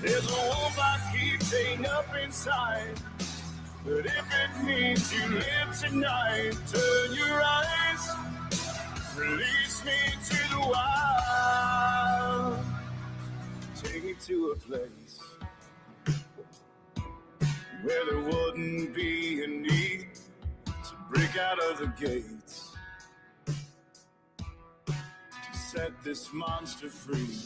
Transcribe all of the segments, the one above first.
There's a wolf I keep chained up inside. But if it means you live tonight, turn your eyes, release me to the wild. Take me to a place where there wouldn't be a need to break out of the gates, to set this monster free.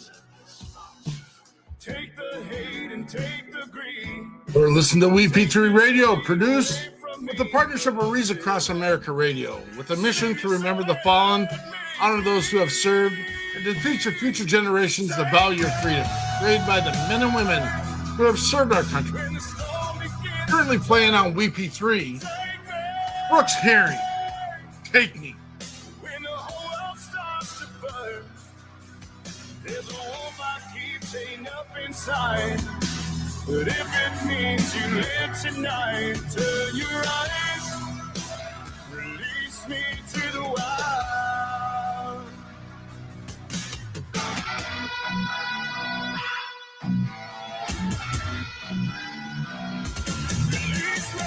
Take the hate and take the greed. We're listening to WeP3 Radio, produced with the partnership of Rees Across America Radio, with a mission to remember the fallen, honor those who have served, and to teach the future generations the value of freedom, created by the men and women who have served our country. Currently playing on WeP3, Brooks Herring, Take Me. When the whole world starts to burn, there's a wolf I keep chained up inside. But if it means you live tonight, turn your eyes, release me to the wild. Release me.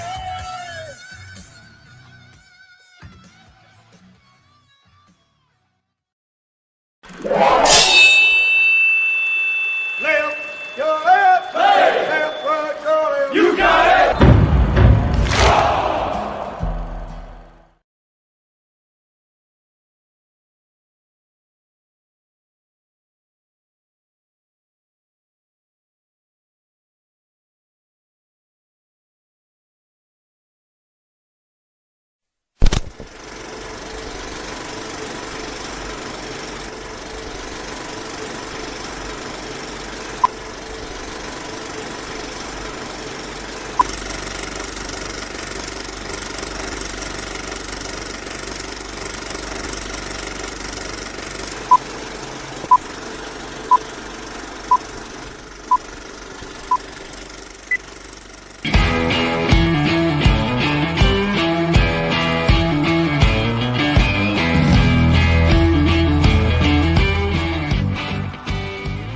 Left, your left, left, right, your left. You got it!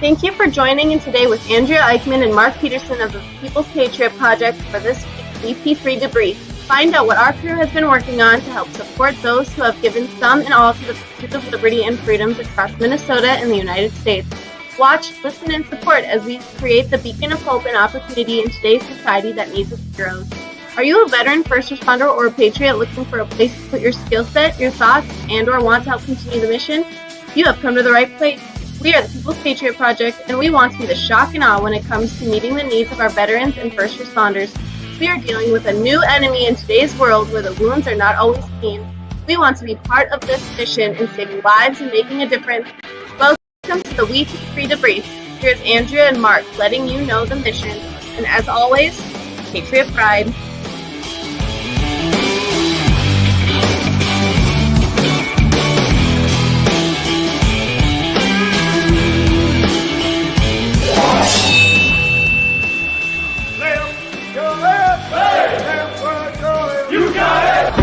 Thank you for joining in today with Andrea Eichmann and Mark Peterson of the People's Patriot Project for this week's WeP3 Debrief. Find out what our crew has been working on to help support those who have given some and all to the pursuit of liberty and freedoms across Minnesota and the United States. Watch, listen, and support as we create the beacon of hope and opportunity in today's society that needs its heroes. Are you a veteran, first responder, or a patriot looking for a place to put your skill set, your thoughts, and or want to help continue the mission? You have come to the right place. We are the People's Patriot Project, and we want to be the shock and awe when it comes to meeting the needs of our veterans and first responders. We are dealing with a new enemy in today's world where the wounds are not always seen. We want to be part of this mission in saving lives and making a difference. Welcome to the WeP3 Debrief. Here's Andrea and Mark letting you know the mission. And as always, Patriot Pride. Left, your left, left, right, your left. You got it!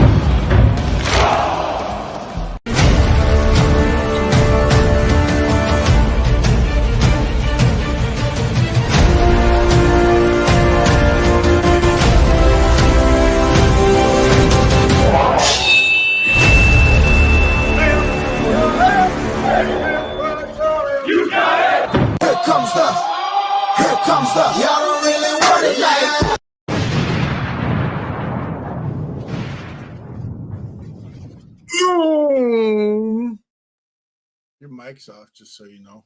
You got it! Here comes the, y'all don't really want it like. Your mic's off, just so you know.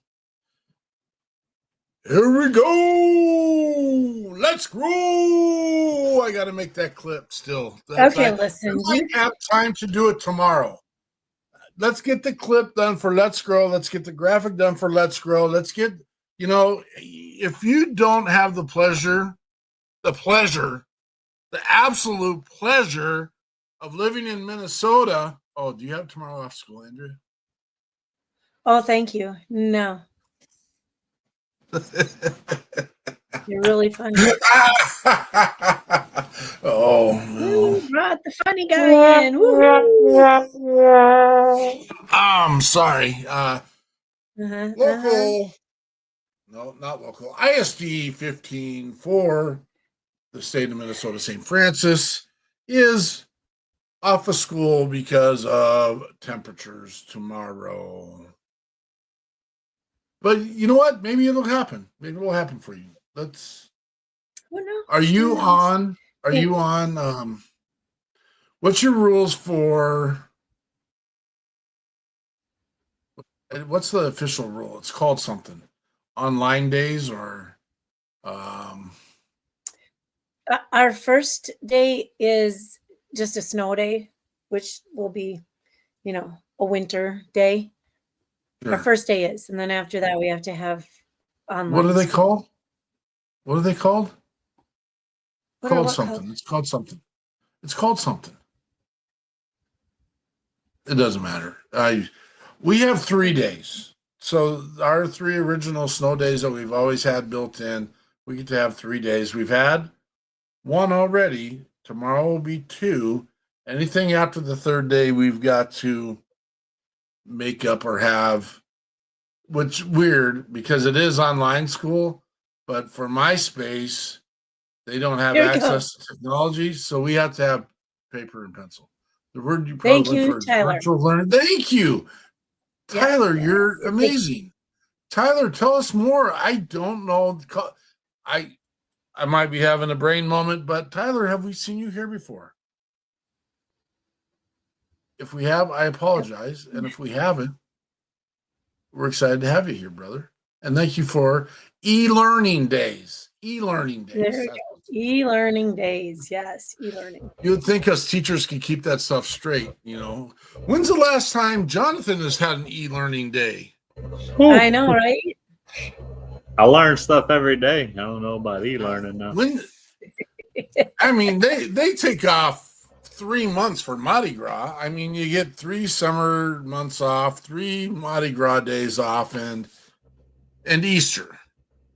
Here we go. Let's go. I got to make that clip still. Listen. I might have time to do it tomorrow. Let's get the clip done for Let's Grow. Let's get the graphic done for Let's Grow. Let's get, if you don't have the absolute pleasure of living in Minnesota. Oh, do you have tomorrow off school, Andrea? Oh, thank you. No. You're really funny. Oh, no. Brought the funny guy in. I'm sorry. Local No, not local. ISD 15 for the state of Minnesota St. Francis is off of school because of temperatures tomorrow. But you know what? Maybe it'll happen. Maybe it'll happen for you. Let's. Who knows? Are you Who knows? on? Are you on? What's your rules for? What's the official rule? It's called something. Online days or. Our first day is just a snow day, which will be, a winter day. Sure. Our first day is, and then after that we have to have online. What are they called? What are they called? What are Called what something. called? It's called something. It's called something. It doesn't matter. We have 3 days. So our 3 original snow days that we've always had built in, we get to have 3 days. We've had 1 already. Tomorrow will be 2. Anything after the 3rd day, we've got to make up or have, which weird because it is online school, but for my space, they don't have Here we go. access to technology, so we have to have paper and pencil. The word you probably Thank you, look for is Tyler. virtual learning. Thank you, Yeah. Tyler. You're amazing. Tyler, tell us more. I don't know. I might be having a brain moment, but Tyler, have we seen you here before? If we have, I apologize. And if we haven't, we're excited to have you here, brother. And thank you for e-learning days. E-learning days. There we go. E-learning days. Yes, e-learning. You would think us teachers could keep that stuff straight, When's the last time Jonathan has had an e-learning day? I know, right? I learn stuff every day. I don't know about e-learning now. They take off 3 months for Mardi Gras. You get 3 summer months off, 3 Mardi Gras days off, and Easter.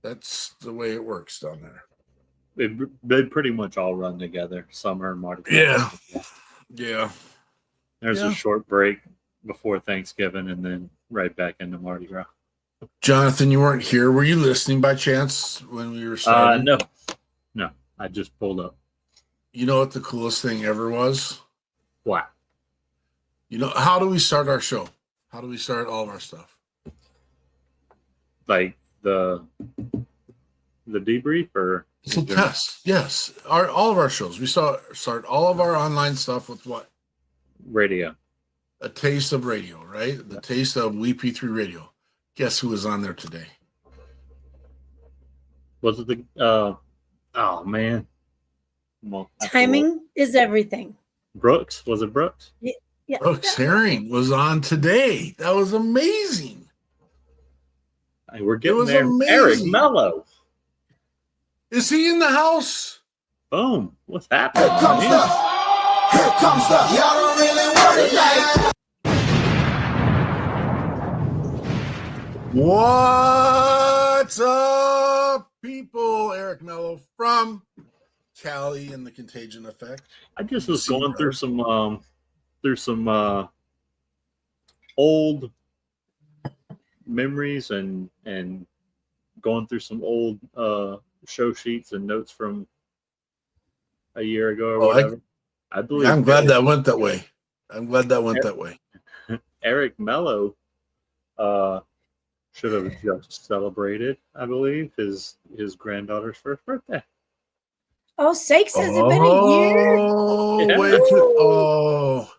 That's the way it works down there. They pretty much all run together. Summer and Mardi Gras. Yeah. There's a short break before Thanksgiving and then right back into Mardi Gras. Jonathan, you weren't here. Were you listening by chance when we were starting? No. I just pulled up. You know what the coolest thing ever was? What? How do we start our show? How do we start all of our stuff? Like the debrief or it's a test. Yes. All of our shows. We start all of our online stuff with what? Radio. A taste of radio, right? The taste of WeP3 Radio. Guess who was on there today? Was it the oh man. Timing is everything. Brooks? Was it Brooks? Yeah. Brooks Herring was on today. That was amazing. Hey, we're getting there. Amazing. Eric Mello. Is he in the house? Boom. What's happening? Here comes the. Y'all don't really want it like. What's up, people? Eric Mello from Cali and the Contagion Effect. I just was going through some old memories and going through some old show sheets and notes from a year ago or whatever. I believe I'm glad that went that way. That way. Eric Mello should have just celebrated, I believe, his granddaughter's first birthday. Oh, sakes, has it been a year? Oh, wait. Oh,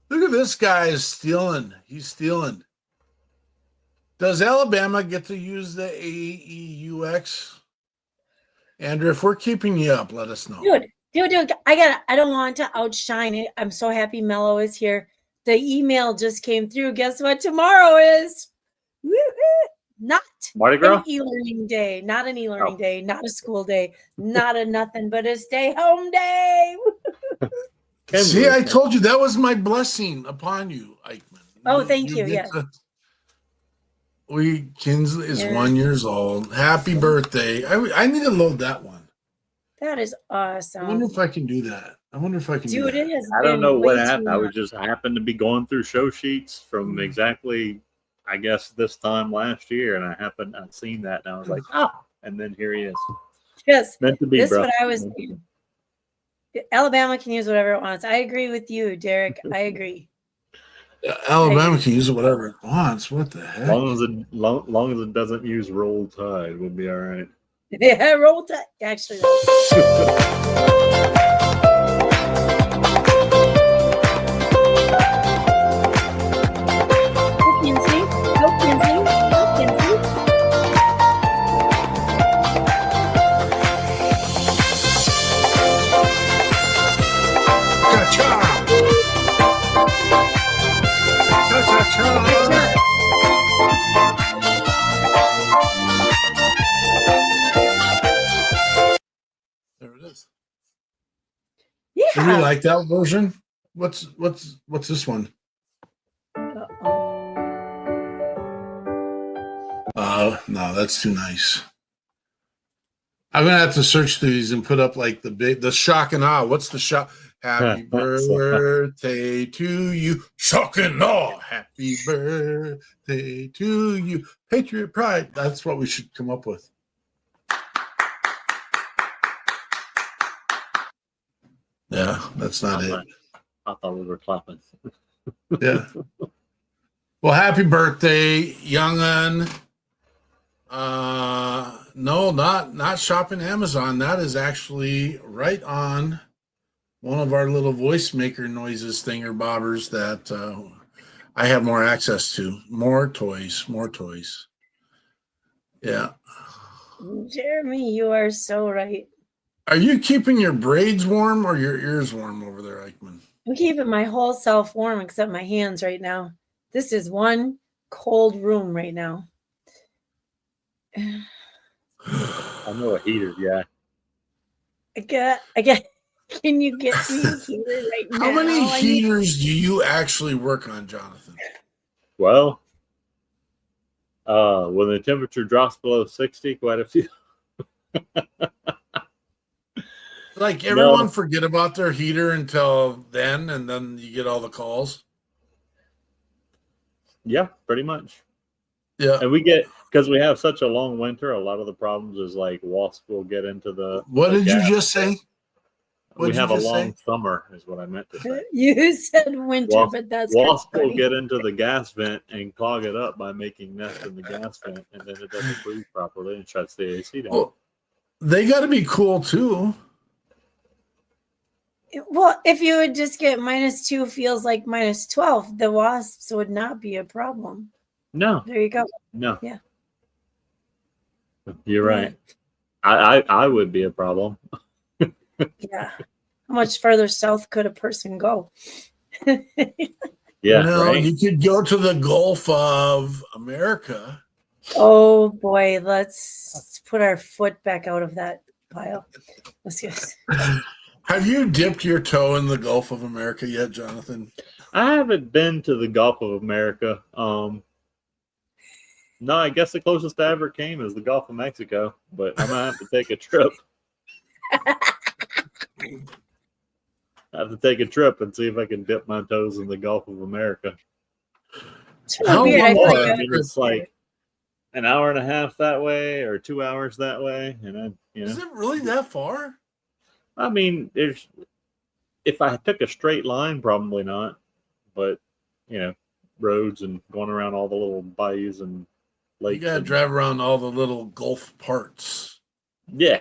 look at this guy is stealing. He's stealing. Does Alabama get to use the AEUX? Andrew, if we're keeping you up, let us know. Dude, I don't want to outshine it. I'm so happy Mello is here. The email just came through. Guess what tomorrow is? Not Mardi Gras? an e-learning day. Not an e-learning day. Not a school day. Not a nothing but a stay-home day. See, I told you that was my blessing upon you, Eichmann. Oh, thank you. Yes. Kinsley is 1 year old. Happy birthday. I need to load that one. That is awesome. I wonder if I can do that. Dude, I don't know what happened. I was just happened to be going through show sheets from exactly, I guess this time last year, and I'd seen that, and I was like, oh, and then here he is. Yes, Meant to be, this is bro. what I was saying. Alabama can use whatever it wants. I agree with you, Derek. I agree. Alabama can use it whatever it wants. What the heck? Long as it doesn't use Roll Tide, we'll be all right. Yeah, roll tide. Actually, There it is. yeah. Do we like that version? What's this one? No, that's too nice. I'm gonna have to search through these and put up like the shock and awe. What's the shock? Happy birthday to you. Shock and awe. Happy birthday to you. Patriot Pride. That's what we should come up with. Yeah, that's not it. I thought we were clapping. Yeah. Well, happy birthday, young'un. No, not shopping Amazon. That is actually right on one of our little voice maker noises thinger bobbers that I have more access to. More toys. Yeah. Jeremy, you are so right. Are you keeping your braids warm or your ears warm over there, Eichmann? I'm keeping my whole self warm except my hands right now. This is one cold room right now. I know a heater, yeah. I get. Can you get me a heater right now? How many heaters do you actually work on, Jonathan? Well, when the temperature drops below 60, quite a few. Like everyone forget about their heater until then, and then you get all the calls. Yeah, pretty much. Yeah, and we get, because we have such a long winter, a lot of the problems is like wasp will get into the. What the did gas. you just say? We have a long summer, is what I meant to say. You said winter, but that's wasp funny. will get into the gas vent and clog it up by making nests in the gas vent, and then it doesn't breathe properly and shuts the AC down. Well, they got to be cool too. Well, if you would just get -2 feels like -12, the wasps would not be a problem. No. There you go. No. Yeah. You're right. I would be a problem. Yeah. How much further south could a person go? Yeah. Well, right? you could go to the Gulf of America. Oh boy, let's put our foot back out of that pile. Let's get. Have you dipped your toe in the Gulf of America yet, Jonathan? I haven't been to the Gulf of America. No, I guess the closest I ever came is the Gulf of Mexico, but I'm gonna have to take a trip. I have to take a trip and see if I can dip my toes in the Gulf of America. How Weird. I long- feel like I mean, it's like an hour and a half that way or 2 hours that way, and then Is it really that far? I mean, if I took a straight line, probably not, but roads and going around all the little bayous and lakes. You got to drive around all the little Gulf parts. Yeah.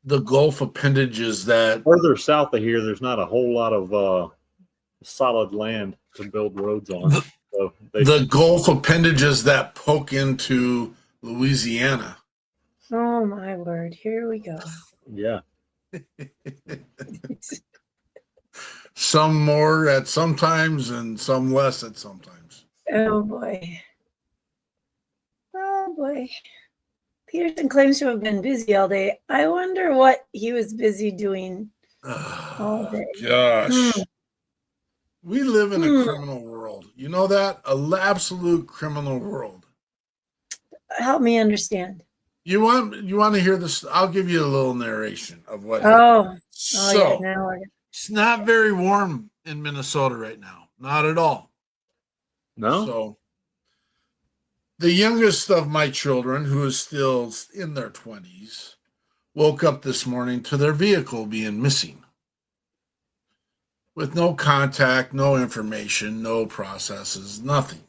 The Gulf appendages that. Further south of here, there's not a whole lot of solid land to build roads on. So The Gulf appendages that poke into Louisiana. Oh my word! Here we go. yeah. Some more at some times and some less at some times. Oh boy. Oh boy. Peterson claims to have been busy all day. I wonder what he was busy doing all day. Gosh. We live in a criminal world. You know that? An absolute criminal world. Help me understand. You want to hear this? I'll give you a little narration of what Oh happened. yeah. Now It's not very warm in Minnesota right now. Not at all. No? So The youngest of my children, who is still in their 20s, woke up this morning to their vehicle being missing. With no contact, no information, no processes, nothing.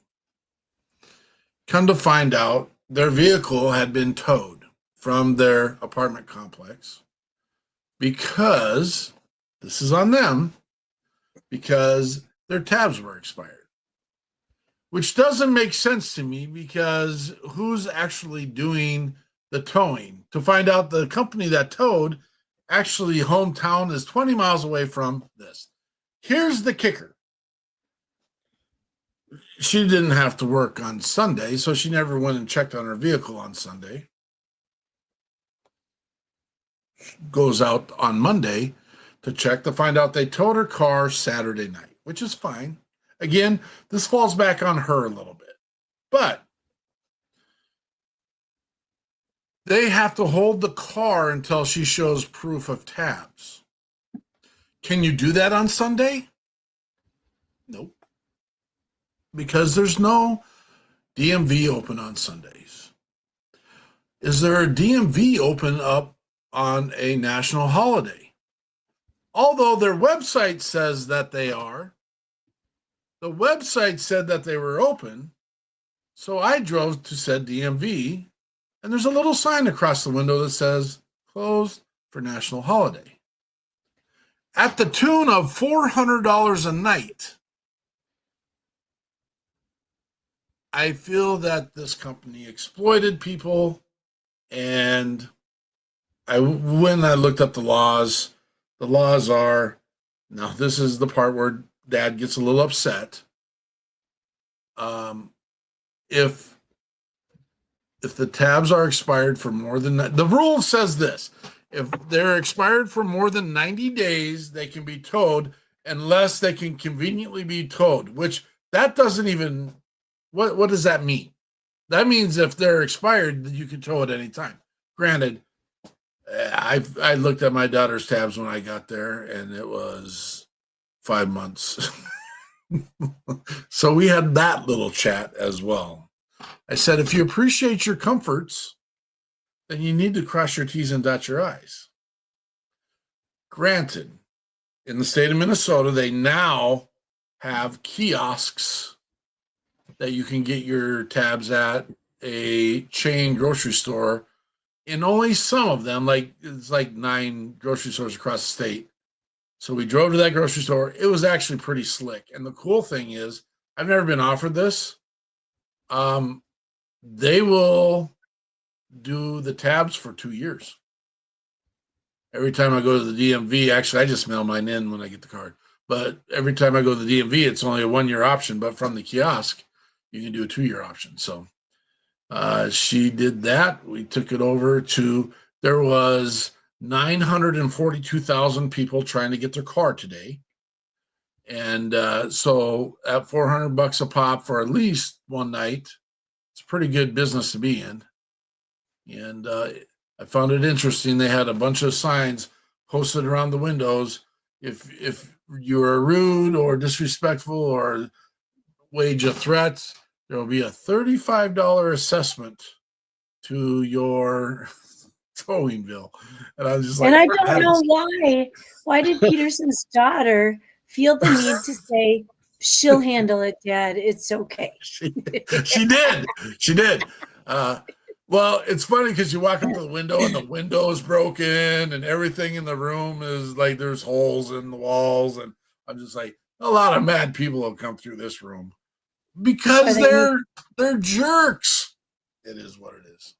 Come to find out, their vehicle had been towed from their apartment complex because, this is on them, because their tabs were expired. Which doesn't make sense to me because who's actually doing the towing? To find out, the company that towed actually hometown is 20 miles away from this. Here's the kicker. She didn't have to work on Sunday, so she never went and checked on her vehicle on Sunday. Goes out on Monday to check to find out they towed her car Saturday night, which is fine. Again, this falls back on her a little bit. But they have to hold the car until she shows proof of tabs. Can you do that on Sunday? Nope. Because there's no DMV open on Sundays. Is there a DMV open up on a national holiday? Although their website says that they are. The website said that they were open, so I drove to said DMV, and there's a little sign across the window that says, closed for national holiday. At the tune of $400 a night. I feel that this company exploited people, and when I looked up the laws are, now this is the part where Dad gets a little upset. If the tabs are expired for more than the rule says this, if they're expired for more than 90 days, they can be towed unless they can conveniently be towed, which that doesn't even, what does that mean? That means if they're expired, you can tow at any time. Granted, I looked at my daughter's tabs when I got there, and it was 5 months. So we had that little chat as well. I said, if you appreciate your comforts, then you need to cross your T's and dot your I's. Granted, in the state of Minnesota, they now have kiosks that you can get your tabs at a chain grocery store. In only some of them, it's like 9 grocery stores across the state. So we drove to that grocery store. It was actually pretty slick. And the cool thing is, I've never been offered this. They will do the tabs for 2 years. Every time I go to the DMV, actually, I just mail mine in when I get the card. But every time I go to the DMV, it's only a 1-year option. But from the kiosk, you can do a 2-year option. So she did that. We took it over to, there was 942,000 people trying to get their car today. And so at $400 a pop for at least one night, it's pretty good business to be in. And I found it interesting. They had a bunch of signs posted around the windows. If you are rude or disrespectful or wage a threat, there will be a $35 assessment to your towing bill. And I was just like, and I don't know why. Why did Peterson's daughter feel the need to say, she'll handle it, Dad, it's okay? She did. Well, it's funny because you walk up to the window and the window is broken and everything in the room is like there's holes in the walls. And I'm just like, a lot of mad people have come through this room because they're jerks. It is what it is.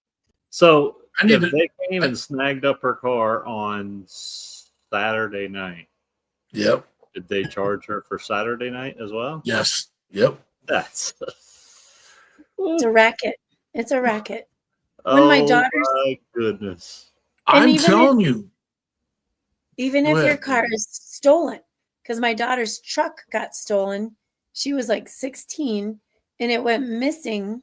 So if they came and snagged up her car on Saturday night, yep. Did they charge her for Saturday night as well? Yes. Yep. It's a racket. It's a racket. When my daughter's, my goodness. I'm telling you. Even if your car is stolen, because my daughter's truck got stolen. She was like 16 and it went missing.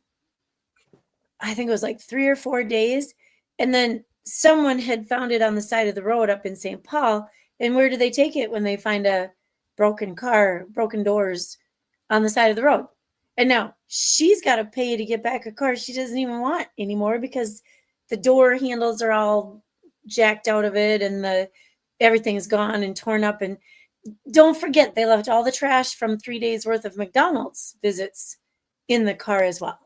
I think it was like 3 or 4 days. And then someone had found it on the side of the road up in St. Paul. And where do they take it when they find a broken car, broken doors on the side of the road? And now she's got to pay to get back a car she doesn't even want anymore because the door handles are all jacked out of it and everything's gone and torn up. And don't forget, they left all the trash from 3 days worth of McDonald's visits in the car as well.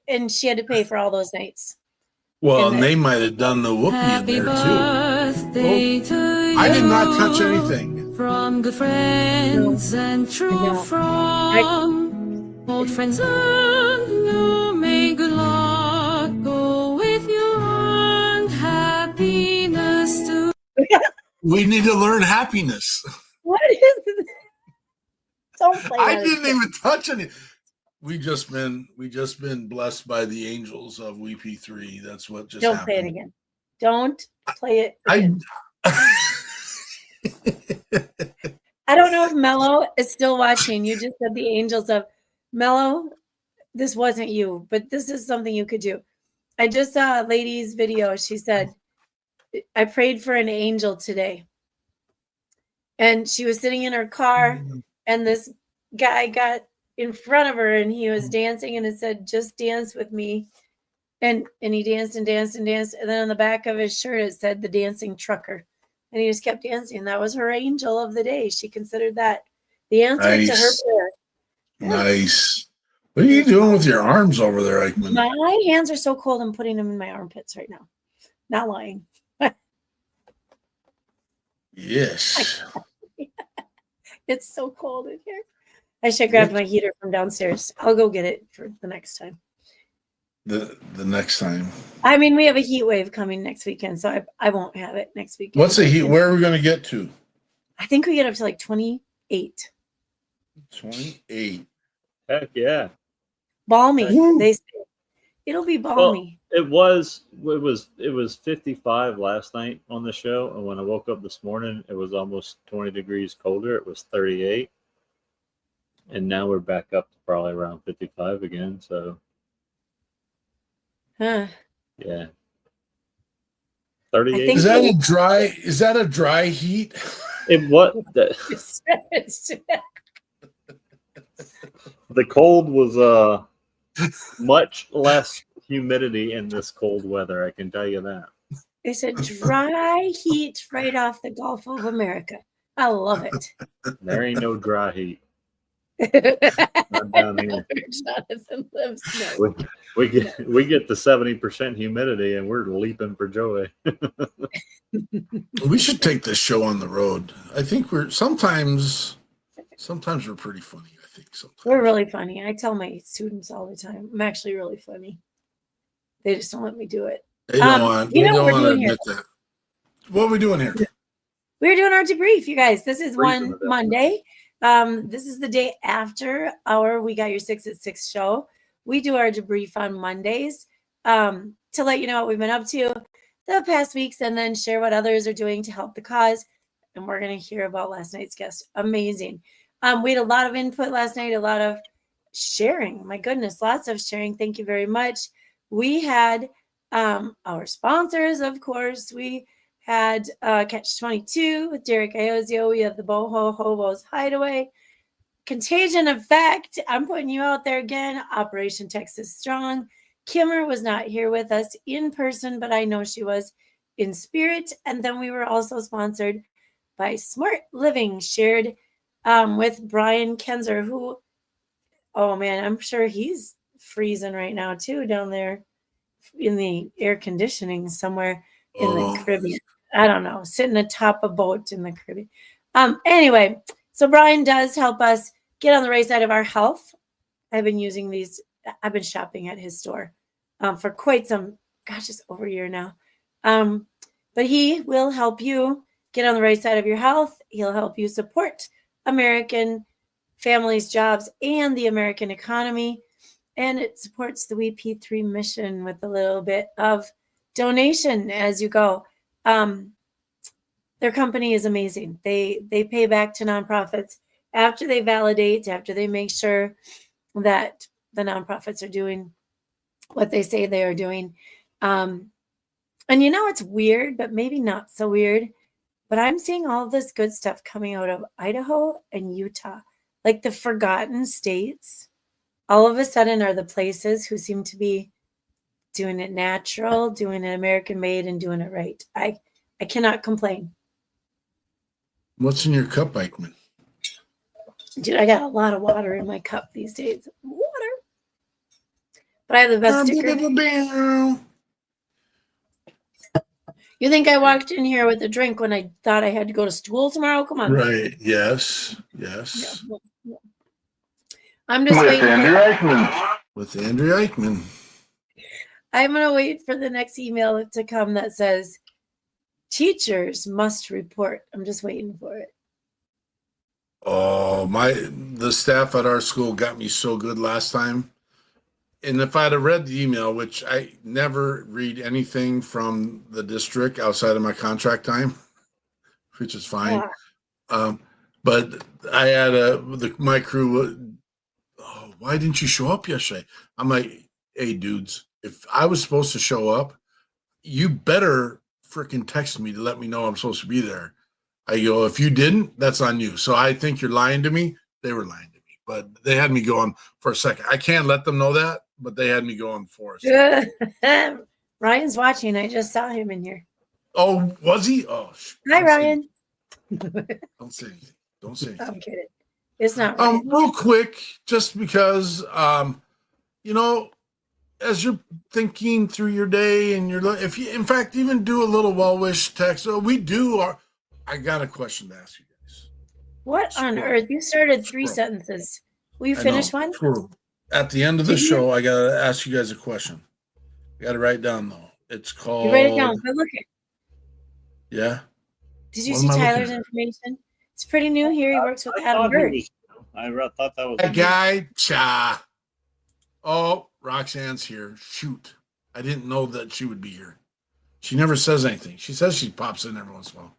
And she had to pay for all those nights. Well, and they might have done the whoopee in there too. Oh, I did not touch anything. From good friends and true from old friends and you, may good luck go with you and happiness too. We need to learn happiness. What is this? Don't play I didn't even touch any. We just been blessed by the angels of WeP3. That's what just Don't happened. play it again. Don't play it again. I don't know if Mello is still watching. You just said the angels of Mello. This wasn't you, but this is something you could do. I just saw a lady's video. She said, I prayed for an angel today. And she was sitting in her car and this guy got in front of her and he was dancing and it said, just dance with me. And he danced and danced and danced. And then on the back of his shirt, it said the dancing trucker. And he just kept dancing. That was her angel of the day. She considered that the answer to her prayer. Nice. What are you doing with your arms over there, Eichmann? My hands are so cold, I'm putting them in my armpits right now. Not lying. Yes. It's so cold in here. I should grab my heater from downstairs. I'll go get it for the next time. The next time. I mean, we have a heat wave coming next weekend, so I won't have it next weekend. What's the heat? Where are we going to get to? I think we get up to like 28. 28. Heck yeah. Balmy. Woo. They say it'll be balmy. Well, it was 55 last night on the show, and when I woke up this morning, it was almost 20 degrees colder. It was 38, and now we're back up to probably around 55 again. So, Huh. yeah, 38. think Is that a dry heat? It what the cold was much less humidity in this cold weather. I can tell you that. It's a dry heat right off the Gulf of America. I love it. There ain't no dry heat. Not down here. Jonathan lives no. We get the 70% humidity and we're leaping for joy. We should take this show on the road. I think we're sometimes we're pretty funny. I think sometimes We're really funny. I tell my students all the time, I'm actually really funny. They just don't let me do it. they don't want to admit that. What are we doing here? We're doing our debrief, you guys. This is one Monday. This is the day after our We Got Your 6 at 6 show. We do our debrief on Mondays to let you know what we've been up to the past weeks and then share what others are doing to help the cause. And we're going to hear about last night's guest. Amazing. We had a lot of input last night, a lot of sharing. My goodness, lots of sharing. Thank you very much. We had our sponsors, of course. We had Catch 22 with Derek Iozio. We have the Boho Hobos Hideaway. Contagion Effect. I'm putting you out there again. Operation Texas Strong. Kimmer was not here with us in person, but I know she was in spirit. And then we were also sponsored by Smart Living, shared with Brian Kenzer, who, oh man, I'm sure he's freezing right now too down there in the air conditioning somewhere in the Caribbean. I don't know, sitting atop a boat in the Caribbean. Anyway, so Brian does help us get on the right side of our health. I've been using these. I've been shopping at his store for quite some, it's over a year now. But he will help you get on the right side of your health. He'll help you support American families, jobs, and the American economy. And it supports the WeP3 mission with a little bit of donation as you go. Their company is amazing. They pay back to nonprofits after they validate, after they make sure that the nonprofits are doing what they say they are doing. And you know, it's weird, but maybe not so weird. But I'm seeing all this good stuff coming out of Idaho and Utah, like the forgotten states all of a sudden are the places who seem to be doing it natural, doing it American made, and doing it right. I cannot complain. What's in your cup, Eichmann? Dude, I got a lot of water in my cup these days. Water. But I have the best sticker. You think I walked in here with a drink when I thought I had to go to school tomorrow? Come on. Right. Yes. Yes. Yeah. I'm just waiting. With Andrea Eichmann. I'm going to wait for the next email to come that says, teachers must report. I'm just waiting for it. Oh, the staff at our school got me so good last time. And if I'd have read the email, which I never read anything from the district outside of my contract time, which is fine. Yeah. But I had my crew, why didn't you show up yesterday? I'm like, hey, dudes, if I was supposed to show up, you better freaking text me to let me know I'm supposed to be there. I go, if you didn't, that's on you. So I think you're lying to me. They were lying to me, but they had me going for a second. I can't let them know that, but they had me going for a second. Ryan's watching. I just saw him in here. Oh, was he? Oh, hi, Ryan. Don't say anything. Don't say anything. I'm kidding. It's not Ryan. Real quick, just because, as you're thinking through your day and if you, in fact, even do a little well-wish text. I got a question to ask you guys. What on earth? You started 3 sentences. Will you finish one? At the end of the show, I got to ask you guys a question. I got to write it down, though. It's called... You write it down. Go look it. Yeah? Did you see Tyler's information? It's pretty new here. He works with Adam Bird. I thought that was... A guy, cha. Oh, Roxanne's here. Shoot. I didn't know that she would be here. She never says anything. She says she pops in every once in a while.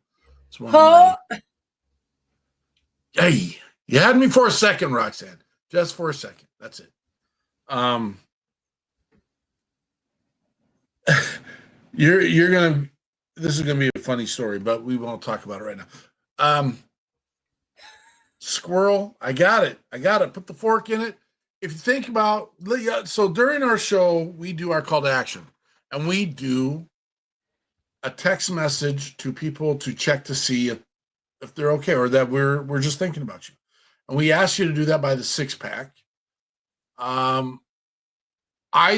Hey, you had me for a second, Roxanne. Just for a second. That's it. You're gonna. This is gonna be a funny story, but we won't talk about it right now. Squirrel, I got it. Put the fork in it. If you think about, so during our show, we do our call to action, and we do a text message to people to check to see if they're okay or that we're just thinking about you. And we ask you to do that by the 6-pack. I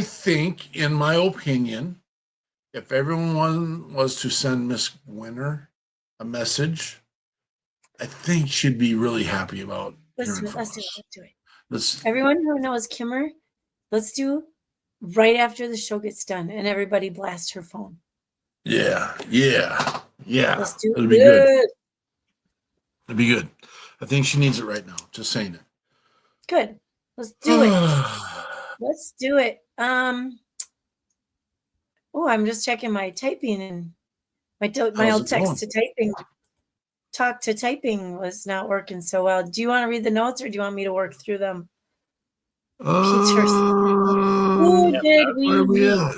think, in my opinion, if everyone was to send Miss Winner a message, I think she'd be really happy about Let's do it. Everyone who knows Kimmer, let's do right after the show gets done and everybody blast her phone. Yeah. Let's do It'll be good. It'd be good. I think she needs it right now. Just saying it. Good. Let's do it. Let's do it. I'm just checking my typing and my old text to typing. Talk to typing was not working so well. Do you want to read the notes or do you want me to work through them? Who did we at?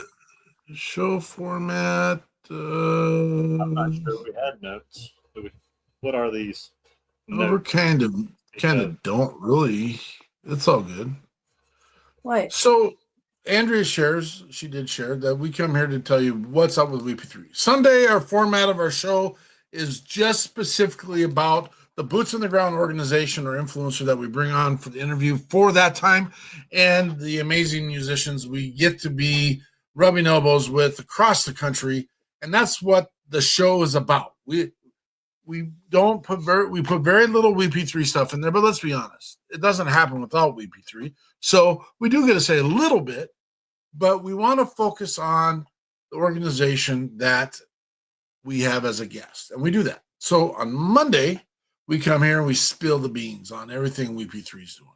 Show format. I'm not sure we had notes. What are these? No, we're kind of don't really. It's all good. What? So Andrea she did share that we come here to tell you what's up with WeP3. Sunday, our format of our show is just specifically about the boots on the ground organization or influencer that we bring on for the interview for that time, and the amazing musicians we get to be rubbing elbows with across the country. And that's what the show is about. We put very little WeP3 stuff in there, but let's be honest, it doesn't happen without WeP3. So we do get to say a little bit, but we want to focus on the organization that we have as a guest, and we do that. So on Monday, we come here and we spill the beans on everything WeP3 is doing.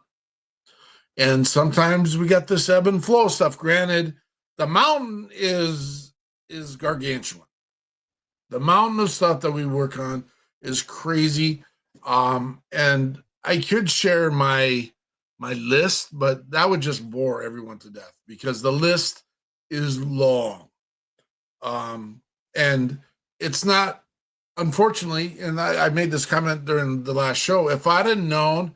And sometimes we got this ebb and flow stuff. Granted, the mountain is gargantuan. The mountain of stuff that we work on is crazy. And I could share my list, but that would just bore everyone to death because the list is long. And it's not, unfortunately, and I made this comment during the last show, if I'd have known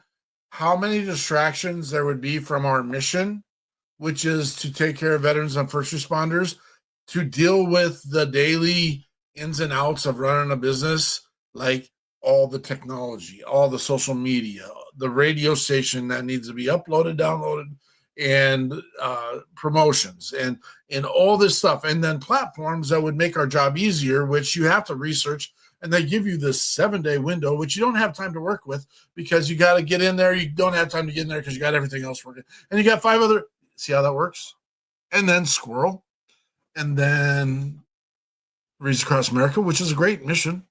how many distractions there would be from our mission, which is to take care of veterans and first responders, to deal with the daily ins and outs of running a business, like all the technology, all the social media, the radio station that needs to be uploaded, downloaded, and promotions and all this stuff. And then platforms that would make our job easier, which you have to research. And they give you this 7-day window, which you don't have time to work with because you got to get in there. You don't have time to get in there because you got everything else working. And you got 5 other, see how that works? And then Squirrel. And then Reads Across America, which is a great mission.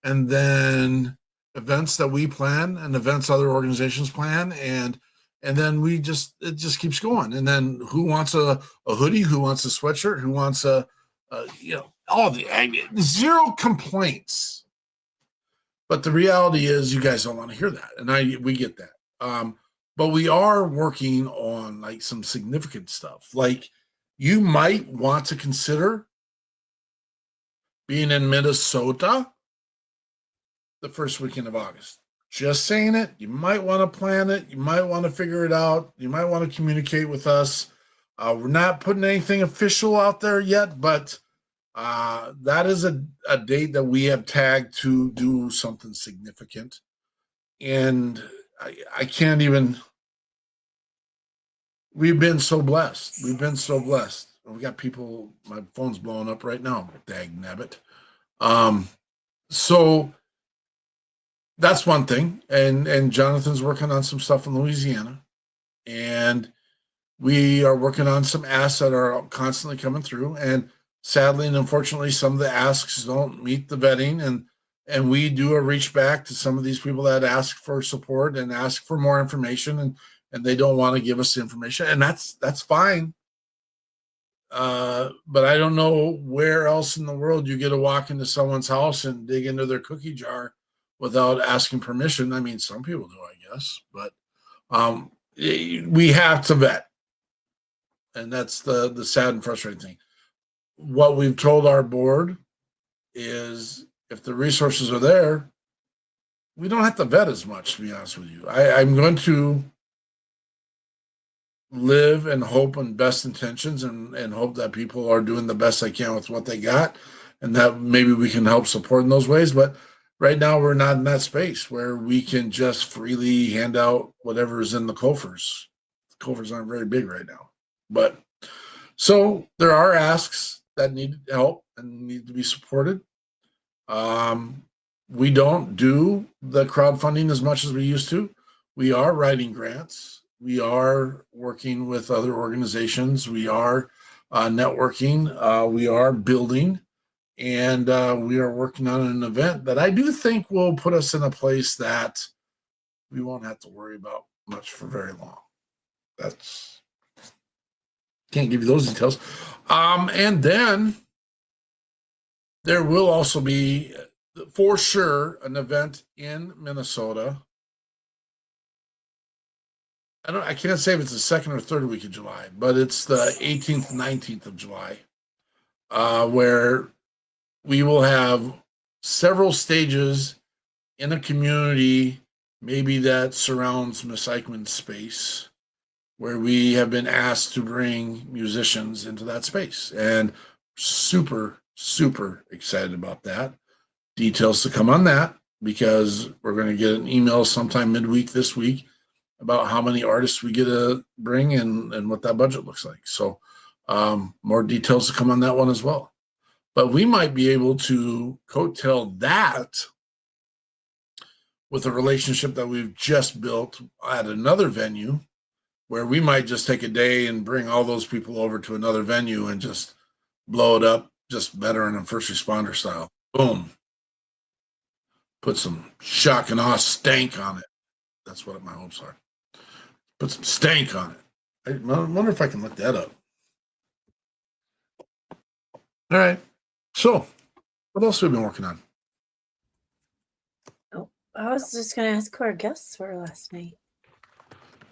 And then events that we plan and events other organizations plan. And then it just keeps going. And then who wants a hoodie? Who wants a sweatshirt? Who wants all the zero complaints. But the reality is you guys don't want to hear that. And we get that. But we are working on like some significant stuff. Like you might want to consider being in Minnesota the first weekend of August. Just saying it. You might want to plan it. You might want to figure it out. You might want to communicate with us. We're not putting anything official out there yet, but that is a date that we have tagged to do something significant. And I can't even, we've been so blessed. We've been so blessed. We got people, my phone's blowing up right now. Dag nabbit. So that's one thing. And Jonathan's working on some stuff in Louisiana. And we are working on some asks that are constantly coming through. And sadly and unfortunately, some of the asks don't meet the vetting. And we do a reach back to some of these people that ask for support and ask for more information. And they don't want to give us the information. And that's fine. But I don't know where else in the world you get to walk into someone's house and dig into their cookie jar without asking permission. I mean, some people do, I guess, but we have to vet. And that's the sad and frustrating thing. What we've told our board is if the resources are there, we don't have to vet as much, to be honest with you. I'm going to live and hope and best intentions and hope that people are doing the best they can with what they got and that maybe we can help support in those ways. But right now we're not in that space where we can just freely hand out whatever is in the coffers. The coffers aren't very big right now. But so there are asks that need help and need to be supported. We don't do the crowdfunding as much as we used to. We are writing grants. We are working with other organizations. We are networking. We are building. And we are working on an event that I do think will put us in a place that we won't have to worry about much for very long. Can't give you those details. And then there will also be, for sure, an event in Minnesota. I can't say if it's the second or third week of July, but it's the 18th, 19th of July, where we will have several stages in a community, maybe that surrounds Miss Eichmann's space, where we have been asked to bring musicians into that space. And super, super excited about that. Details to come on that, because we're going to get an email sometime midweek this week about how many artists we get to bring and what that budget looks like. So more details to come on that one as well. But we might be able to coattail that with a relationship that we've just built at another venue, where we might just take a day and bring all those people over to another venue and just blow it up, just veteran and first responder style. Boom. Put some shock and awe stank on it. That's what my hopes are. Put some stank on it. I wonder if I can look that up. All right. So, what else have we been working on? Oh, I was just going to ask who our guests were last night.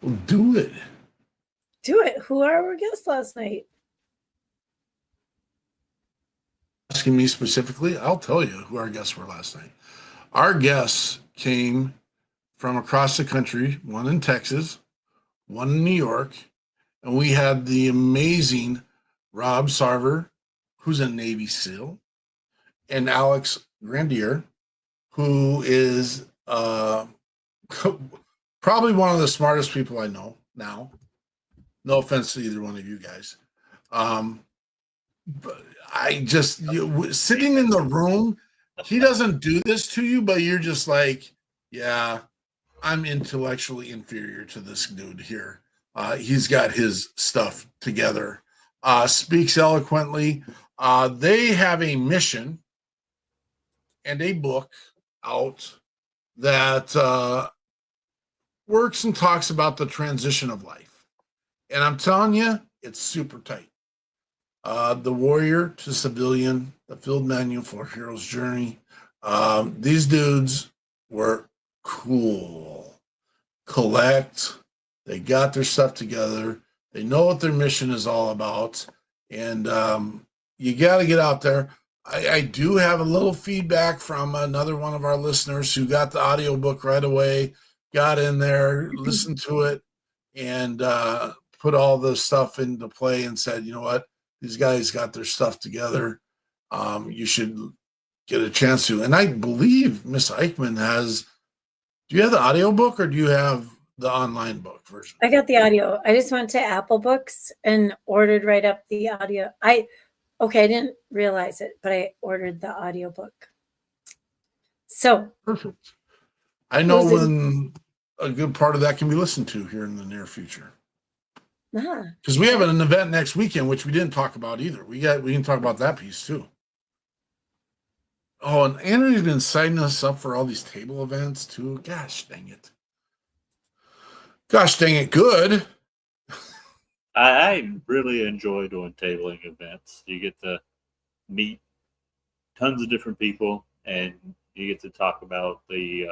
Well, do it. Do it. Who are our guests last night? Asking me specifically, I'll tell you who our guests were last night. Our guests came from across the country, one in Texas, one in New York, and we had the amazing Rob Sarver, who's a Navy SEAL, and Alex Grandier, who is probably one of the smartest people I know now. No offense to either one of you guys. But I just sitting in the room, he doesn't do this to you, but you're just like, yeah, I'm intellectually inferior to this dude here. He's got his stuff together. Speaks eloquently. They have a mission and a book out that works and talks about the transition of life. And I'm telling you, it's super tight. The Warrior to Civilian, the Field Manual for a Hero's Journey. These dudes were cool. Collect. They got their stuff together. They know what their mission is all about. And you got to get out there. I do have a little feedback from another one of our listeners who got the audiobook right away, got in there, listened to it, and put all the stuff into play and said, you know what? These guys got their stuff together. You should get a chance to. And I believe Miss Eichmann has, do you have the audiobook or do you have the online book version? I got the audio. I just went to Apple Books and ordered right up the audio. I didn't realize it, but I ordered the audiobook. So perfect. I know when a good part of that can be listened to here in the near future. Because we have an event next weekend, which we didn't talk about either. We can talk about that piece too. Oh, and Andrew's been signing us up for all these table events too. Gosh dang it. Good. I really enjoy doing tabling events. You get to meet tons of different people, and you get to talk about the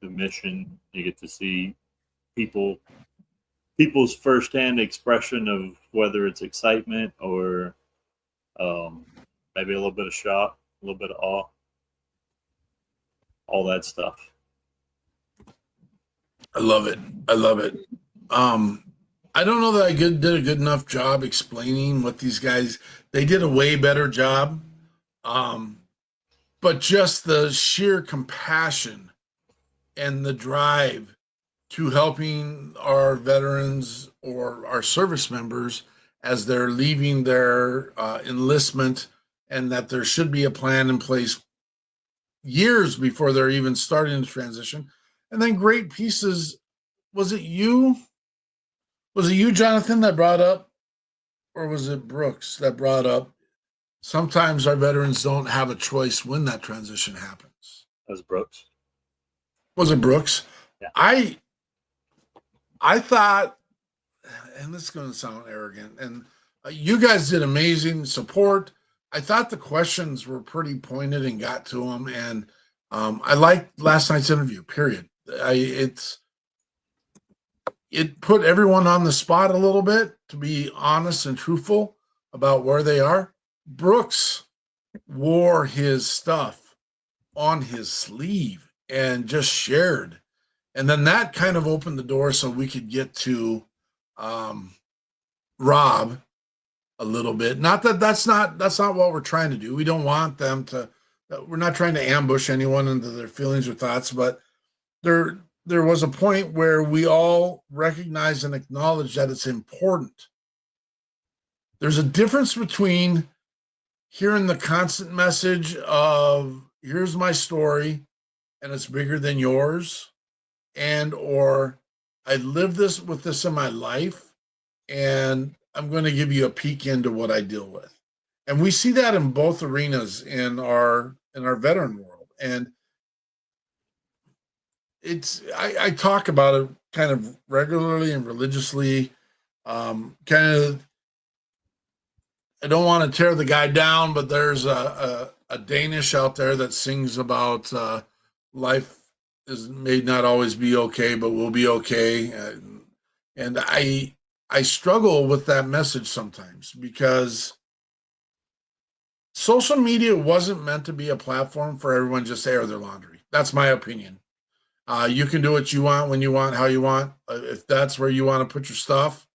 mission. You get to see people's firsthand expression of whether it's excitement or maybe a little bit of shock, a little bit of awe, all that stuff. I love it. I don't know that I did a good enough job explaining what these guys, they did a way better job. But just the sheer compassion and the drive to helping our veterans or our service members as they're leaving their enlistment, and that there should be a plan in place years before they're even starting to transition. And then great pieces. Was it you, Jonathan, that brought up, or was it Brooks that brought up, sometimes our veterans don't have a choice when that transition happens? That was Brooks. Was it Brooks? Yeah. I thought, and this is going to sound arrogant, and you guys did amazing support. I thought the questions were pretty pointed and got to them, and I liked last night's interview, period. It put everyone on the spot a little bit to be honest and truthful about where they are. Brooks wore his stuff on his sleeve and just shared. And then that kind of opened the door so we could get to Rob a little bit. Not that that's not what we're trying to do. We don't want them to, we're not trying to ambush anyone into their feelings or thoughts, but there was a point where we all recognize and acknowledge that it's important. There's a difference between hearing the constant message of, here's my story and it's bigger than yours, and or I live this with this in my life and I'm going to give you a peek into what I deal with. And we see that in both arenas in our veteran world. And I talk about it kind of regularly and religiously. I don't want to tear the guy down, but there's a Danish out there that sings about life may not always be okay, but will be okay. And I struggle with that message sometimes because social media wasn't meant to be a platform for everyone just to air their laundry. That's my opinion. You can do what you want, when you want, how you want. If that's where you want to put your stuff.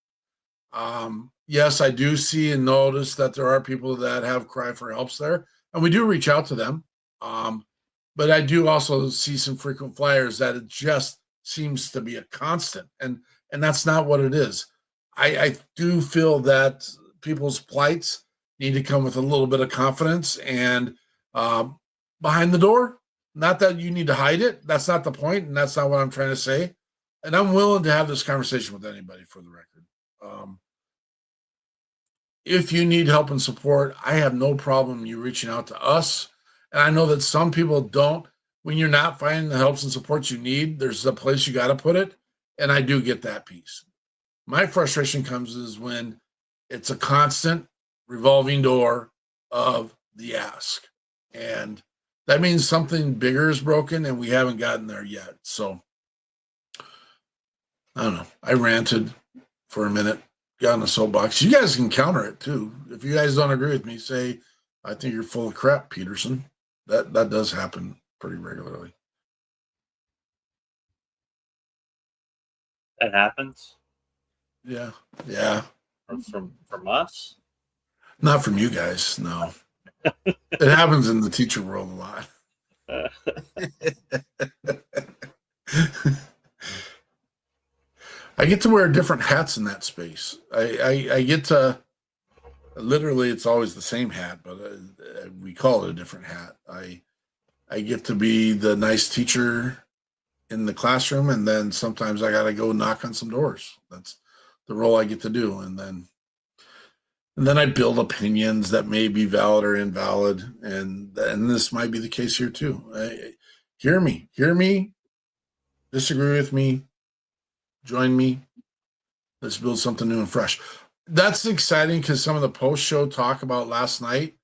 Yes, I do see and notice that there are people that have cry for helps there, and we do reach out to them. But I do also see some frequent flyers that it just seems to be a constant, and that's not what it is. I do feel that people's plights need to come with a little bit of confidence and behind the door. Not that you need to hide it. That's not the point, and that's not what I'm trying to say. And I'm willing to have this conversation with anybody, for the record. If you need help and support, I have no problem you reaching out to us. And I know that some people don't. When you're not finding the helps and supports you need, there's a place you got to put it. And I do get that piece. My frustration comes is when it's a constant revolving door of the ask. And that means something bigger is broken and we haven't gotten there yet. So I don't know. I ranted for a minute, got on a soapbox. You guys can counter it too. If you guys don't agree with me, say, I think you're full of crap, Peterson. That does happen pretty regularly. That happens? Yeah. From us? Not from you guys, no. It happens in the teacher world a lot. I get to wear different hats in that space. I get to, literally, it's always the same hat, but we call it a different hat. I get to be the nice teacher in the classroom, and then sometimes I got to go knock on some doors. That's the role I get to do, and then I build opinions that may be valid or invalid, and this might be the case here too. Hear me, disagree with me, join me. Let's build something new and fresh. That's exciting because some of the post-show talk about last night,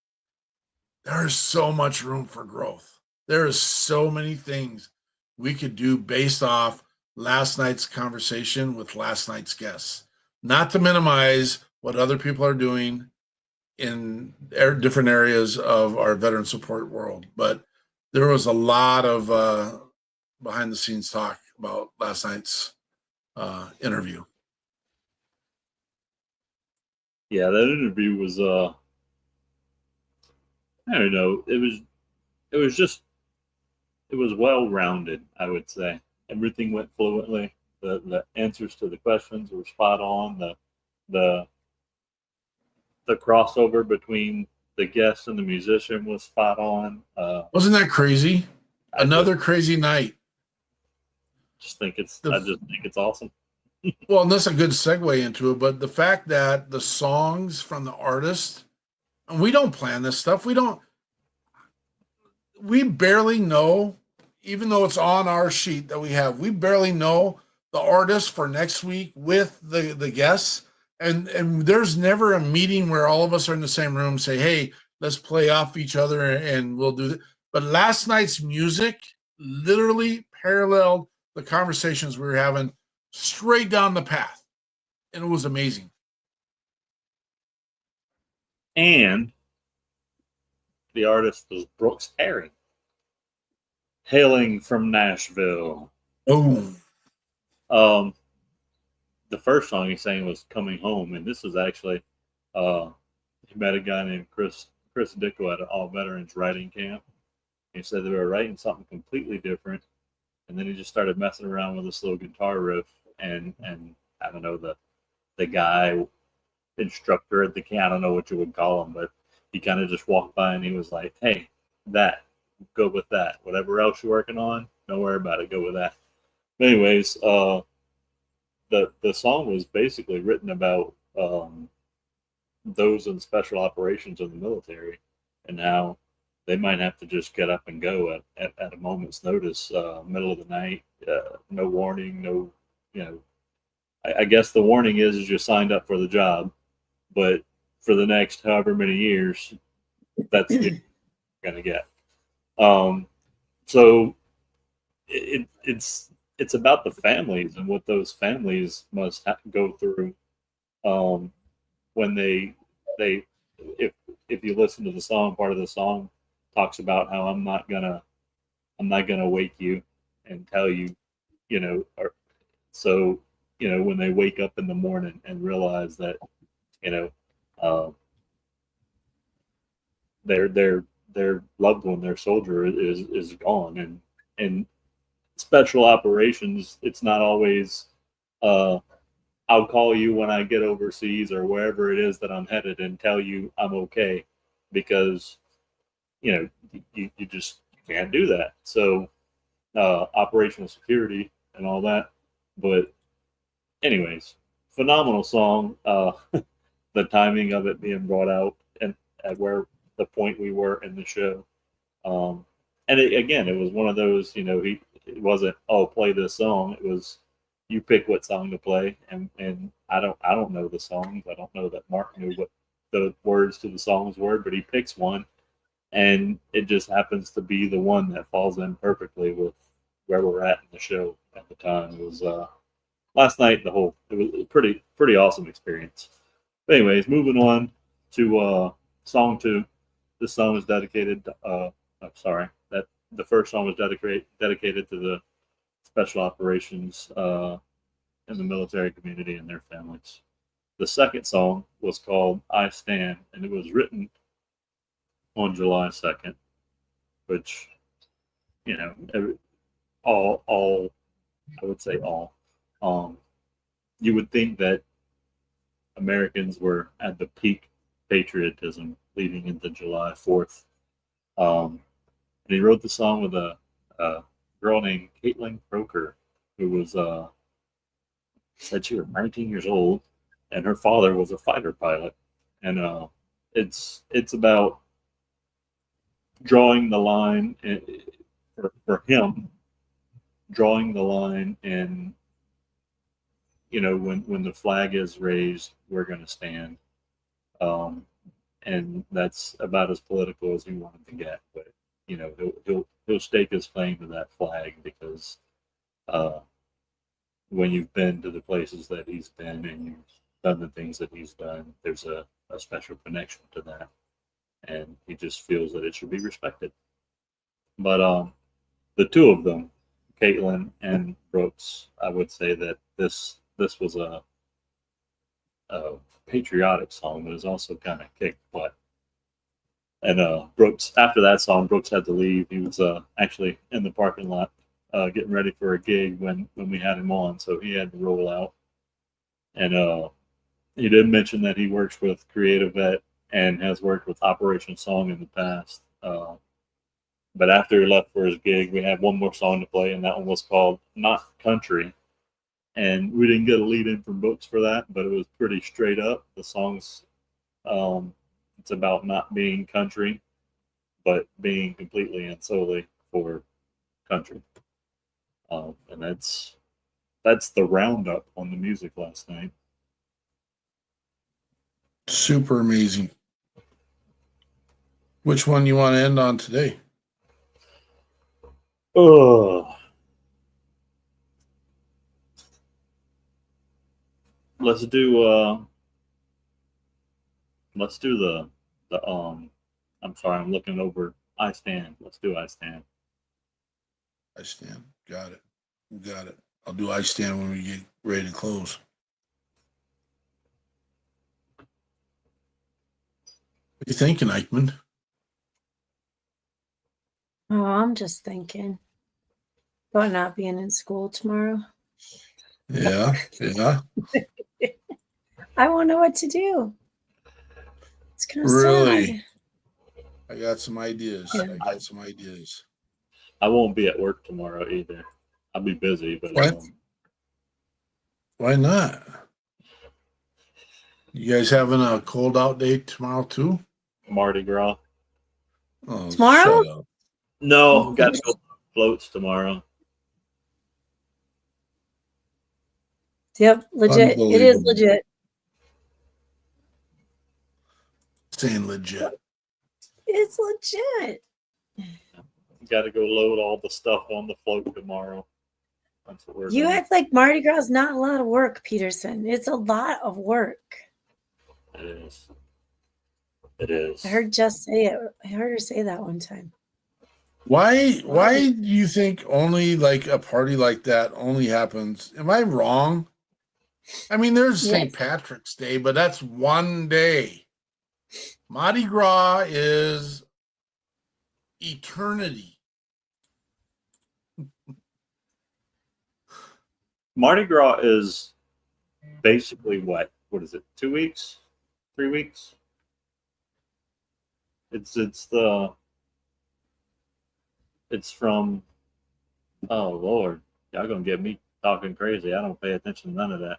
there is so much room for growth. There is so many things we could do based off last night's conversation with last night's guests. Not to minimize what other people are doing in different areas of our veteran support world, but there was a lot of behind-the-scenes talk about last night's interview. Yeah, that interview was I don't know. It was well-rounded, I would say. Everything went fluently. The answers to the questions were spot on. The crossover between the guest and the musician was spot on. Wasn't that crazy? Another crazy night. I just think it's awesome. Well, and that's a good segue into it, but the fact that the songs from the artist, and we don't plan this stuff. We barely know, even though it's on our sheet that we have, we barely know the artist for next week with the guests. And there's never a meeting where all of us are in the same room, say, hey, let's play off each other and we'll do that. But last night's music literally paralleled the conversations we were having straight down the path. And it was amazing. And the artist was Brooks Herring, hailing from Nashville. Oh. The first song he sang was Coming Home, and this was actually he met a guy named Chris Dicko at an all veterans writing camp. He said they were writing something completely different, and then he just started messing around with this little guitar riff, and I don't know, the guy instructor at the camp, I don't know what you would call him, but he kind of just walked by and he was like, hey, go with that. Whatever else you're working on, don't worry about it, go with that. But anyways, the song was basically written about those in special operations in the military and how they might have to just get up and go at a moment's notice, middle of the night, no warning, no, I guess the warning is you signed up for the job, but for the next however many years, that's what you're going to get. So it's about the families and what those families must go through when they if you listen to the song, part of the song talks about how I'm not gonna wake you and tell you so when they wake up in the morning and realize that their loved one, their soldier, is gone, and special operations, it's not always I'll call you when I get overseas or wherever it is that I'm headed and tell you I'm okay, because you just can't do that. So operational security and all that. But anyways, phenomenal song. The timing of it being brought out and at where the point we were in the show. And it was one of those, it wasn't, oh, play this song. It was, you pick what song to play. And I don't know the songs. I don't know that Mark knew what the words to the songs were, but he picks one, and it just happens to be the one that falls in perfectly with where we're at in the show at the time. It was last night. It was a pretty awesome experience. But anyways, moving on to song 2. This song is dedicated. That the first song was dedicated to the special operations in the military community and their families. The second song was called "I Stand," and it was written on July 2nd, which, all I would say all. You would think that Americans were at the peak patriotism leading into July 4th. And he wrote the song with a girl named Caitlin Croker, who was said she was 19 years old, and her father was a fighter pilot. And it's about drawing the line for him, drawing the line, and when the flag is raised, we're going to stand. And that's about as political as he wanted to get. But he'll stake his claim to that flag because when you've been to the places that he's been and you've done the things that he's done, there's a special connection to that, and he just feels that it should be respected. But the two of them, Caitlin and Brooks, I would say that this was a patriotic song, but it's also kind of kicked butt. And Brooks, after that song, Brooks had to leave. He was actually in the parking lot getting ready for a gig when we had him on, so he had to roll out. And he did mention that he works with Creative Vet and has worked with Operation Song in the past. But after he left for his gig, we had one more song to play, and that one was called "Not Country." And we didn't get a lead in from Brooks for that, but it was pretty straight up. The song's it's about not being country, but being completely and solely for country. And that's the roundup on the music last night. Super amazing. Which one you want to end on today? Let's do the I'm sorry, I'm looking over "I Stand." Let's do "I Stand." I Stand. Got it. I'll do "I Stand" when we get ready to close. What are you thinking, Eichmann? Oh, I'm just thinking about not being in school tomorrow. Yeah. I won't know what to do. It's kind of Really? sad. I got some ideas. Yeah. I won't be at work tomorrow either. I'll be busy, but What? Why not? You guys having a cold out day tomorrow too? Mardi Gras. Oh, Tomorrow? shut up. No, got to go floats tomorrow. Yep, legit. It is legit. Saying legit. It's legit. Got to go load all the stuff on the float tomorrow. That's what we're You doing. act like Mardi Gras is not a lot of work, Peterson. It's a lot of work. It is. I heard Jess say it. I heard her say that one time. Why do you think only like a party like that only happens? Am I wrong? I mean, there's St. Yes. Patrick's Day, but that's one day. Mardi Gras is eternity. Mardi Gras is basically what is it? 2 weeks? 3 weeks? It's from, oh Lord, y'all gonna get me talking crazy. I don't pay attention to none of that.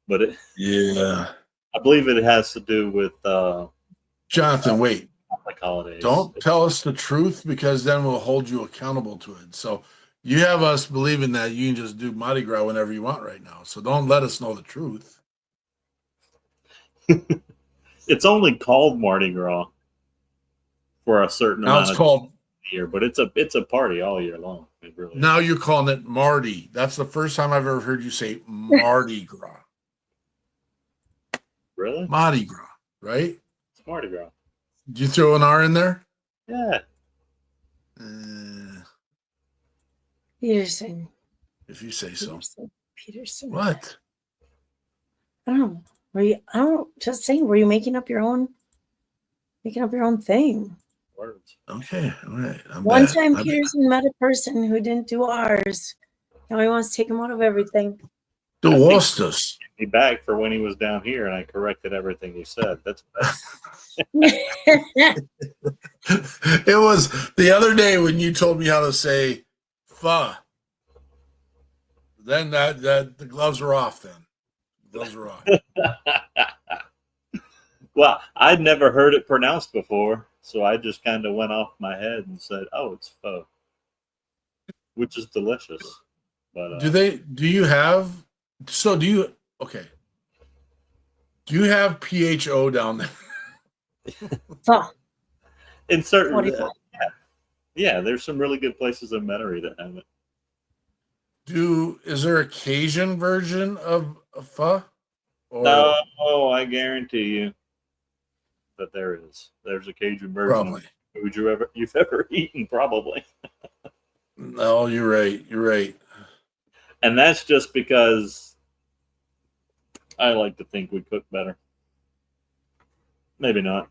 But Yeah. I believe it has to do with Jonathan, wait. like holidays. Don't tell us the truth because then we'll hold you accountable to it. So you have us believing that you can just do Mardi Gras whenever you want right now. So don't let us know the truth. It's only called Mardi Gras for a certain Now amount it's of called. year, but it's a party all year long. It really is. Now you're calling it Mardi. That's the first time I've ever heard you say Mardi Gras. Really? Mardi Gras, right? It's Mardi Gras. Did you throw an R in there? Yeah. Peterson. If you say so. Peterson. What? I don't know. Just saying, were you making up your own thing? Words. Okay, all right. One time Peterson met a person who didn't do R's. Now he wants to take him out of everything. The Wostas. He back for when he was down here, and I corrected everything he said. That's It was the other day when you told me how to say pho. Then that the gloves were off. Then the gloves were off. Well, I'd never heard it pronounced before, so I just kind of went off my head and said, "Oh, it's pho," which is delicious. But Do you have PHO down there? Pho. in certain, 45. yeah, there's some really good places in Metairie that have it. Is there a Cajun version of pho? Or No, I guarantee you that there's a Cajun version probably. of food you've ever eaten, probably. No, you're right. You're right. And that's just because I like to think we cook better. Maybe not.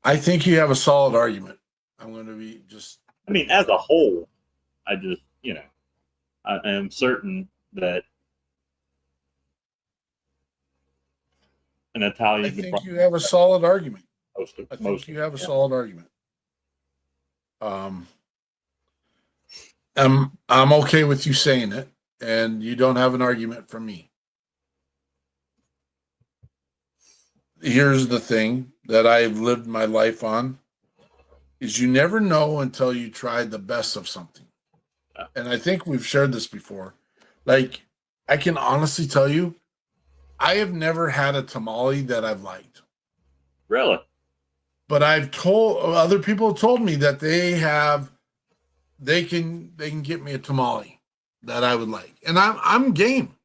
I think you have a solid argument. I'm going to be just. I mean, as a whole, I just, I am certain that an Italian. I think you have a solid argument. I think you have a solid argument. I'm okay with you saying it, and you don't have an argument from me. Here's the thing that I've lived my life on is you never know until you try the best of something. And I think we've shared this before. Like, I can honestly tell you, I have never had a tamale that I've liked. Really? But I've told other people have told me that they can get me a tamale that I would like. And I'm game.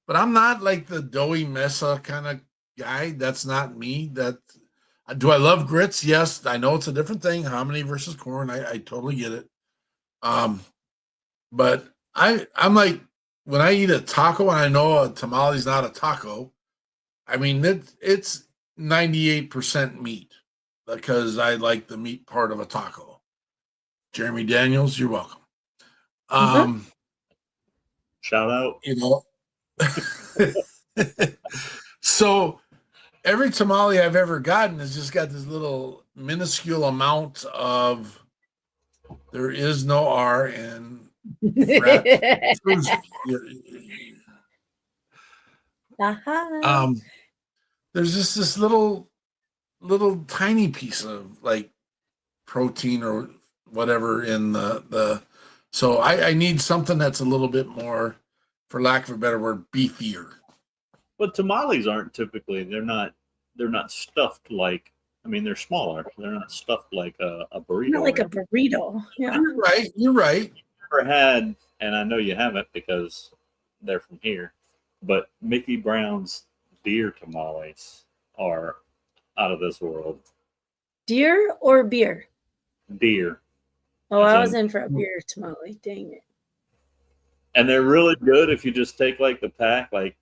But I'm not like the doughy mesa kind of guy. That's not me. Do I love grits? Yes. I know it's a different thing. Hominy versus corn. I totally get it. But I'm like, when I eat a taco and I know a tamale is not a taco, I mean, it's 98% meat because I like the meat part of a taco. Jeremy Daniels, you're welcome. Shout out. So every tamale I've ever gotten has just got this little minuscule amount of there is no R and there's just this little tiny piece of like protein or whatever in the so I need something that's a little bit more, for lack of a better word, beefier. But tamales aren't typically, they're not stuffed like, I mean, they're smaller. They're not stuffed like a burrito. Not like a burrito. Yeah. You're right. Never had, and I know you haven't because they're from here, but Mickey Brown's deer tamales are out of this world. Deer or beer? Deer. Oh, I was in for a beer tamale. Dang it. And they're really good if you just take like the pack, like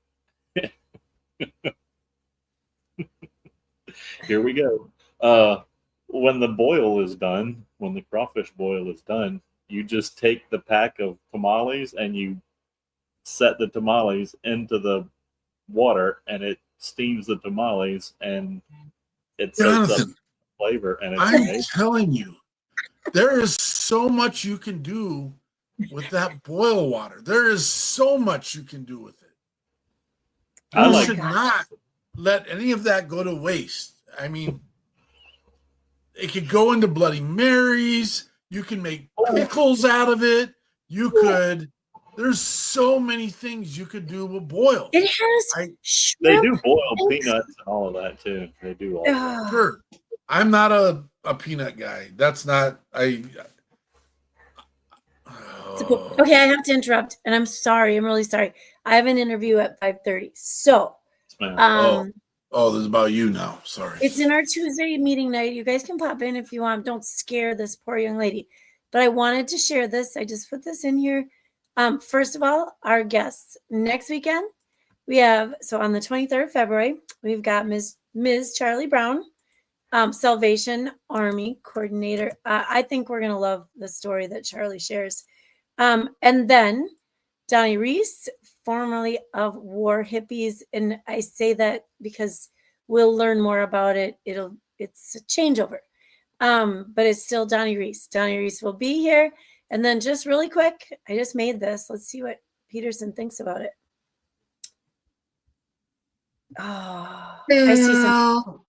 here we go. When the boil is done, when the crawfish boil is done, you just take the pack of tamales and you set the tamales into the water, and it steams the tamales, and it soaks up flavor. And it's I'm amazing. telling you, there is so much you can do with that boil water. There is so much you can do with it. You should not let any of that go to waste. I mean, it could go into Bloody Marys. You can make pickles out of it. You could. There's so many things you could do with boil. It has. They do boil peanuts and all of that too. They do all that. Sure. I'm not a peanut guy. That's not. Okay, I have to interrupt, and I'm sorry. I'm really sorry. I have an interview at 5:30. So, this is about you now. Sorry. It's in our Tuesday meeting night. You guys can pop in if you want. Don't scare this poor young lady. But I wanted to share this. I just put this in here. First of all, our guests next weekend, we have, so on the 23rd of February, we've got Ms. Charlie Brown, Salvation Army coordinator. I think we're going to love the story that Charlie shares. And then Donnie Reese, formerly of War Hippies. And I say that because we'll learn more about it. It's a changeover. But it's still Donnie Reese. Donnie Reese will be here. And then just really quick, I just made this. Let's see what Peterson thinks about it. Oh, I see some.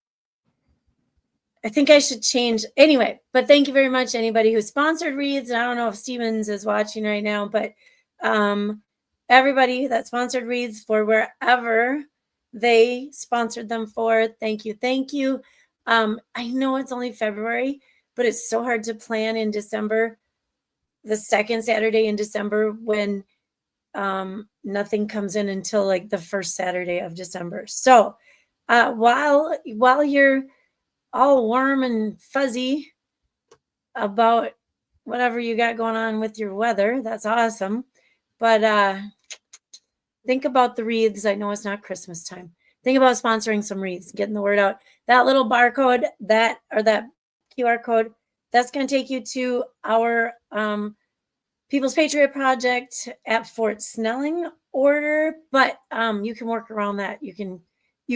I think I should change anyway, but thank you very much. Anybody who sponsored reads. And I don't know if Stevens is watching right now, but everybody that sponsored reads for wherever they sponsored them for. Thank you. Thank you. I know it's only February, but it's so hard to plan in December, the second Saturday in December, when nothing comes in until like the first Saturday of December. So while you're all warm and fuzzy about whatever you got going on with your weather, that's awesome. But think about the wreaths. I know it's not Christmas time. Think about sponsoring some wreaths, getting the word out. That little barcode, that QR code, that's going to take you to our People's Patriot Project at Fort Snelling order. But you can work around that. You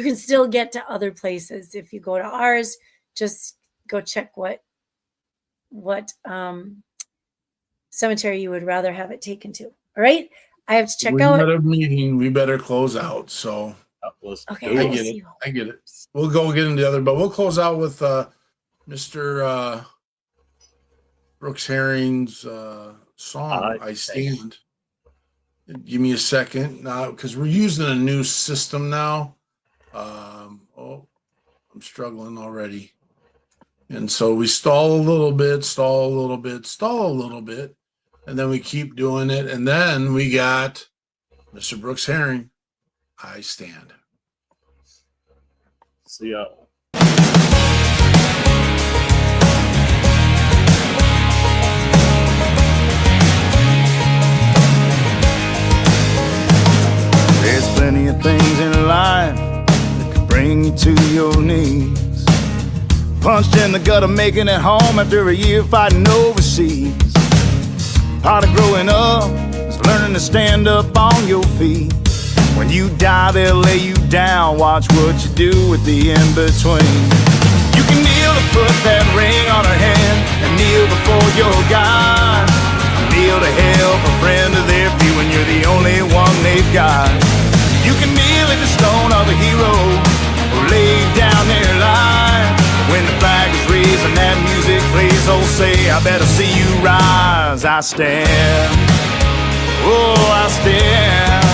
can still get to other places. If you go to ours, just go check what cemetery you would rather have it taken to. All right. I have to check out. We got a meeting. We better close out. So okay, I get it. We'll go get into the other, but we'll close out with Mr. Brooks Herring's song, I Stand. Give me a second now, because we're using a new system now. I'm struggling already. And so we stall a little bit, and then we keep doing it. And then we got Mr. Brooks Herring, I Stand. See y'all. There's plenty of things in life that could bring you to your knees. Punched in the gutter, making it home after a year fighting overseas. Part of growing up is learning to stand up on your feet. When you die, they'll lay you down. Watch what you do with the in-between. You can kneel to put that ring on her hand and kneel before your God. Kneel to help a friend to their feet when you're the only one they've got. You can kneel at the stone of a hero or lay down their life. When the flag is raised and that music plays, oh say, I better see you rise. I stand, oh I stand.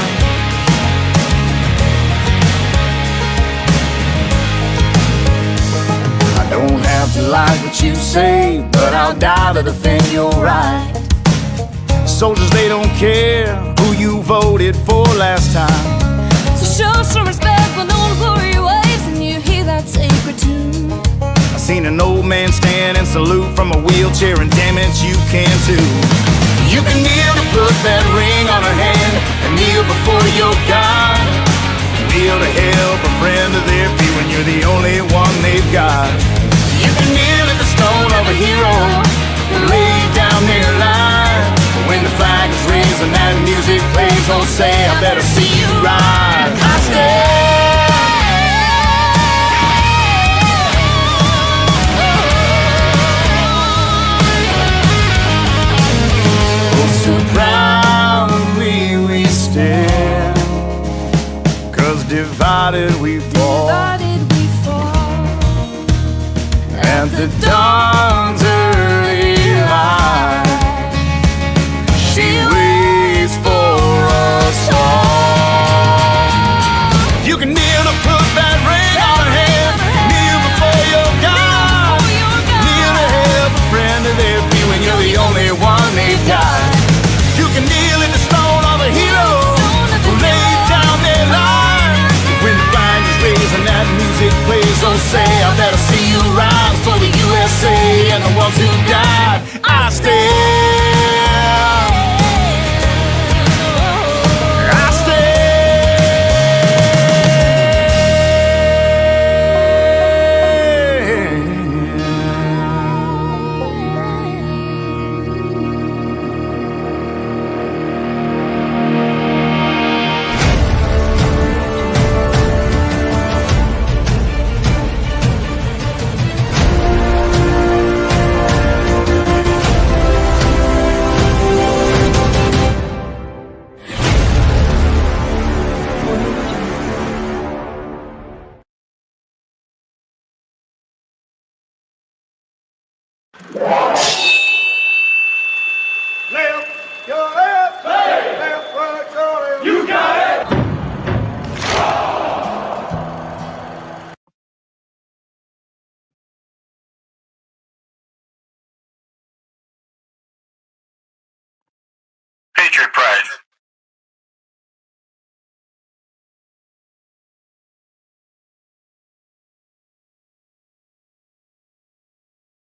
I don't have to like what you say, but I'll die to defend your right. Soldiers, they don't care who you voted for last time. So show some respect when the old glory waves and you hear that sacred tune. I seen an old man man stand and salute from a wheelchair, and damn it, you can too. You can kneel to put that ring on her hand and kneel before your God. Kneel to help a friend of their feet when you're the only one they've got. You can kneel at the stone of a hero and lay down their life. But when the flag is raised and that music plays, don't say, I better see you rise. I stand. Oh, so proudly we stand, 'cause divided we fall. At the dawn's early light, she waits for us all. You can kneel to put that